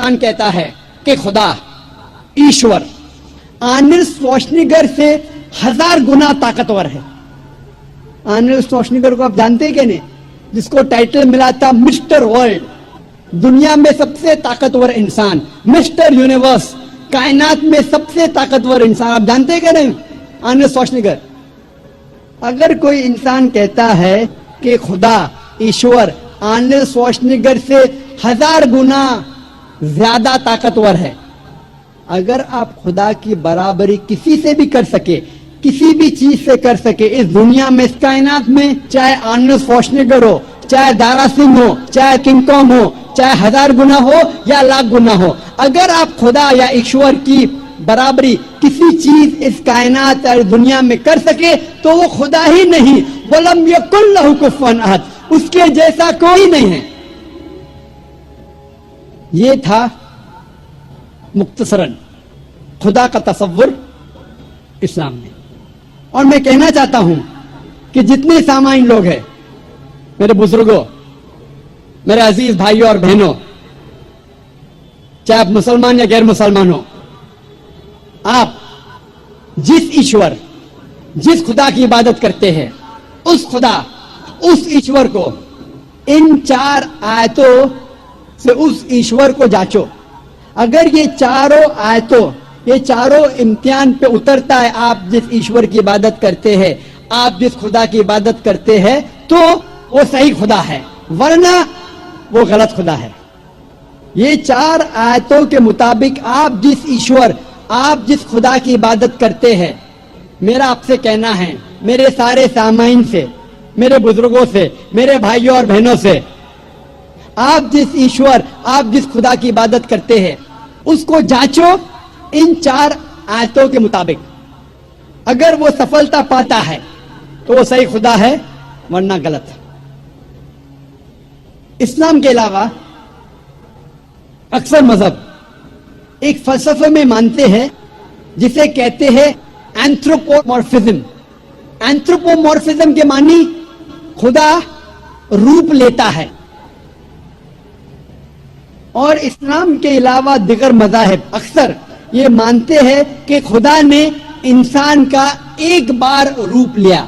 انسان کہتا ہے کہ خدا ایشور آرنلڈ شوارزنیگر سے 1000 گنا طاقتور ہے. آرنلڈ شوارزنیگر کو آپ جانتے ہیں کہ نہیں؟ جس کو ٹائٹل ملا تھا مسٹر ورلڈ, دنیا میں سب سے طاقتور انسان, مسٹر یونیورس, کائنات میں سب سے طاقتور انسان. آپ جانتے ہیں کہ نہیں آرنلڈ شوارزنیگر؟ اگر کوئی انسان کہتا ہے کہ خدا ایشور آرنلڈ شوارزنیگر سے 1000 گنا زیادہ طاقتور ہے, اگر آپ خدا کی برابری کسی سے بھی کر سکے, کسی بھی چیز سے کر سکے اس دنیا میں, اس کائنات میں, چاہے آرنلڈ شوارزنیگر ہو, چاہے دارا سنگھ ہو, چاہے کنگ کانگ ہو, چاہے 1000 گنا ہو یا 1,00,000 گنا ہو, اگر آپ خدا یا ایشور کی برابری کسی چیز اس کائنات اور دنیا میں کر سکے تو وہ خدا ہی نہیں. وَلَمْ يَكُنْ لَهُ كُفُوًا أَحَدٌ, اس کے جیسا کوئی نہیں ہے. یہ تھا مختصراً خدا کا تصور اسلام میں. اور میں کہنا چاہتا ہوں کہ جتنے سامعین لوگ ہیں, میرے بزرگوں, میرے عزیز بھائیوں اور بہنوں, چاہے آپ مسلمان یا غیر مسلمان ہو, آپ جس ایشور, جس خدا کی عبادت کرتے ہیں, اس خدا, اس ایشور کو ان 4 آیتوں سے اس ایشور کو جانچو. اگر یہ چاروں آیتوں, یہ چاروں امتحان پہ اترتا ہے, آپ جس ایشور کی عبادت کرتے ہیں, آپ جس خدا کی عبادت کرتے ہیں, تو وہ صحیح خدا ہے, ورنہ وہ غلط خدا ہے. یہ 4 آیتوں کے مطابق آپ جس ایشور, آپ جس خدا کی عبادت کرتے ہیں, میرا آپ سے کہنا ہے, میرے سارے سامعین سے, میرے بزرگوں سے, میرے بھائیوں اور بہنوں سے, آپ جس ایشور, آپ جس خدا کی عبادت کرتے ہیں, اس کو جانچو ان 4 آیتوں کے مطابق. اگر وہ سفلتا پاتا ہے تو وہ صحیح خدا ہے, ورنہ غلط. اسلام کے علاوہ اکثر مذہب ایک فلسفے میں مانتے ہیں جسے کہتے ہیں اینتھروپومورفزم. اینتھروپومورفزم کے معنی خدا روپ لیتا ہے. اور اسلام کے علاوہ دیگر مذاہب اکثر یہ مانتے ہیں کہ خدا نے انسان کا ایک بار روپ لیا.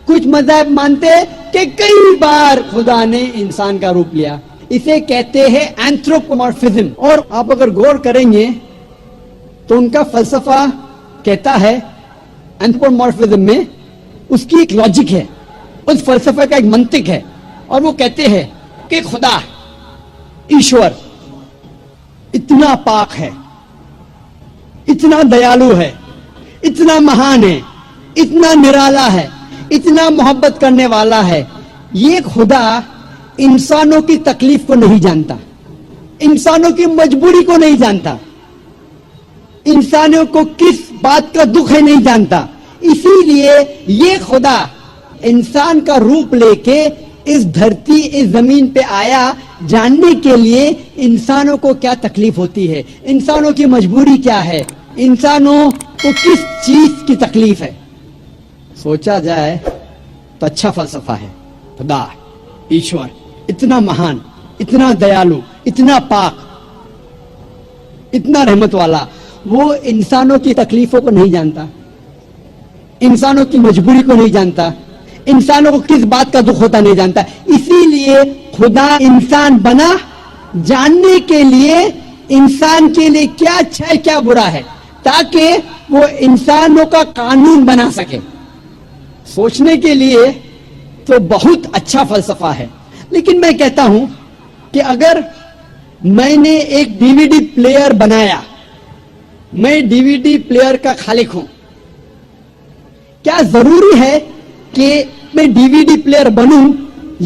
کچھ مذاہب مانتے ہیں کہ کئی بار خدا نے انسان کا روپ لیا. اسے کہتے ہیں اینتھروپومورفزم. اور آپ اگر غور کریں گے تو ان کا فلسفہ کہتا ہے, اینتھروپومورفزم میں اس کی ایک لاجک ہے, اس فلسفے کا ایک منطق ہے, اور وہ کہتے ہیں کہ خدا ایشور اتنا پاک ہے, اتنا دیالو ہے, اتنا مہان ہے, اتنا نرالا ہے, اتنا محبت کرنے والا ہے. یہ خدا انسانوں کی تکلیف کو نہیں جانتا, انسانوں کی مجبوری کو نہیں جانتا, انسانوں کو کس بات کا دکھ ہے نہیں جانتا. اسی لیے یہ خدا انسان کا روپ لے کے اس دھرتی, اس زمین پہ آیا جاننے کے لیے انسانوں کو کیا تکلیف ہوتی ہے, انسانوں کی مجبوری کیا ہے, انسانوں کو کس چیز کی تکلیف ہے. سوچا جائے تو اچھا فلسفہ ہے. خدا ایشور اتنا مہان, اتنا دیالو, اتنا پاک, اتنا رحمت والا, وہ انسانوں کی تکلیفوں کو نہیں جانتا, انسانوں کی مجبوری کو نہیں جانتا, انسانوں کو کس بات کا دکھ ہوتا نہیں جانتا. اسی لیے خدا انسان بنا جاننے کے لیے انسان کے لیے کیا اچھا ہے کیا برا ہے, تاکہ وہ انسانوں کا قانون بنا سکے. سوچنے کے لیے تو بہت اچھا فلسفہ ہے. لیکن میں کہتا ہوں کہ اگر میں نے ایک ڈی وی ڈی پلیئر بنایا, میں ڈی وی ڈی پلیئر کا خالق ہوں, کیا ضروری ہے کہ میں ڈی وی ڈی پلیئر بنوں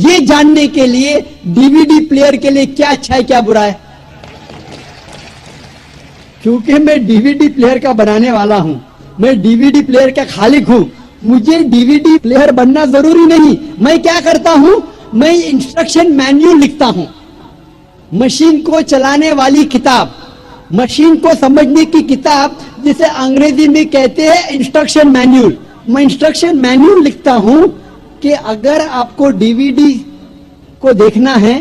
یہ جاننے کے لیے ڈی وی ڈی پلیئر کے لیے کیا اچھا ہے کیا برا ہے؟ کیونکہ میں ڈی وی ڈی پلیئر کا بنانے والا ہوں, میں ڈی وی ڈی پلیئر کا خالق ہوں, مجھے ڈی وی ڈی پلیئر بننا ضروری نہیں. میں کیا کرتا ہوں, میں انسٹرکشن مینیول لکھتا ہوں, مشین کو چلانے والی کتاب, مشین کو سمجھنے کی کتاب, جسے انگریزی میں کہتے ہیں انسٹرکشن مینیول. میں انسٹرکشن مینیول لکھتا ہوں کہ اگر آپ کو ڈی وی ڈی کو دیکھنا ہے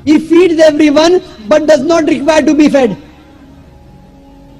He feeds everyone but does not require to be fed.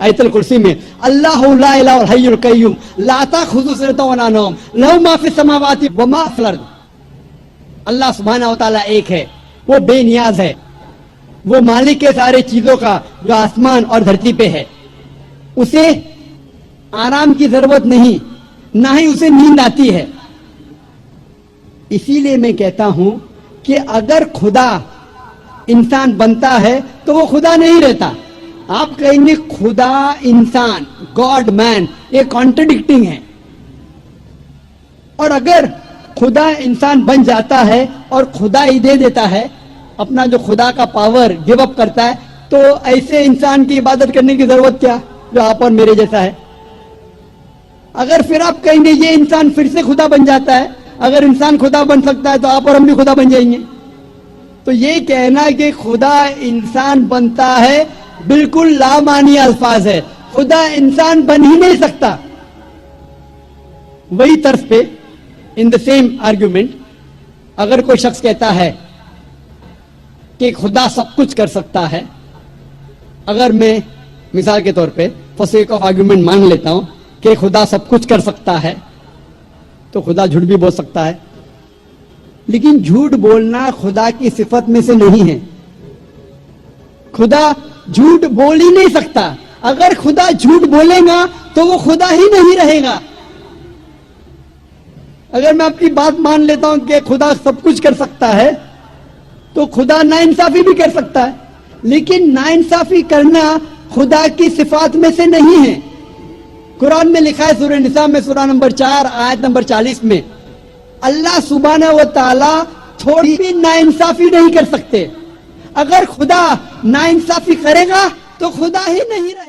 آیت الکرسی میں اللہ لا الہ الحی القیوم لا تاخذہ سنۃ ولا نوم لہ ما فی السماوات وما فی الارض. اللہ سبحانہ و تعالیٰ ایک ہے، وہ بے نیاز ہے، وہ مالک ہے سارے چیزوں کا جو آسمان اور دھرتی پہ ہے. اسے آرام کی ضرورت نہیں، نہ ہی اسے نیند آتی ہے. اسی لیے میں کہتا ہوں کہ اگر خدا انسان بنتا ہے تو وہ خدا نہیں رہتا. آپ کہیں گے خدا انسان، گاڈ مین، یہ کانٹرڈکٹنگ ہے. اور اگر خدا انسان بن جاتا ہے اور خدا ہی دے دیتا ہے، اپنا جو خدا کا پاور گیو اپ کرتا ہے، تو ایسے انسان کی عبادت کرنے کی ضرورت کیا جو آپ اور میرے جیسا ہے. اگر پھر آپ کہیں گے یہ انسان پھر سے خدا بن جاتا ہے، اگر انسان خدا بن سکتا ہے تو آپ اور ہم بھی خدا بن جائیں گے. تو یہ کہنا کہ خدا انسان بنتا ہے بالکل لامعنی الفاظ ہے. خدا انسان بن ہی نہیں سکتا. وہی طرز پہ ان دا سیم آرگیومنٹ اگر کوئی شخص کہتا ہے کہ خدا سب کچھ کر سکتا ہے، اگر میں مثال کے طور پہ فار سیک آف آرگیومنٹ مان لیتا ہوں کہ خدا سب کچھ کر سکتا ہے، تو خدا جھوٹ بھی بول سکتا ہے. لیکن جھوٹ بولنا خدا کی صفت میں سے نہیں ہے. خدا جھوٹ بول ہی نہیں سکتا. اگر خدا جھوٹ بولے گا تو وہ خدا ہی نہیں رہے گا. اگر میں آپ کی بات مان لیتا ہوں کہ خدا سب کچھ کر سکتا ہے تو خدا ناانصافی بھی کر سکتا ہے. لیکن ناانصافی کرنا خدا کی صفات میں سے نہیں ہے. قرآن میں لکھا ہے سورہ نساء میں سورہ نمبر 4 آیت نمبر 40 میں اللہ سبحانہ و تعالی تھوڑی بھی ناانصافی نہیں کر سکتے. اگر خدا ناانصافی کرے گا تو خدا ہی نہیں رہے.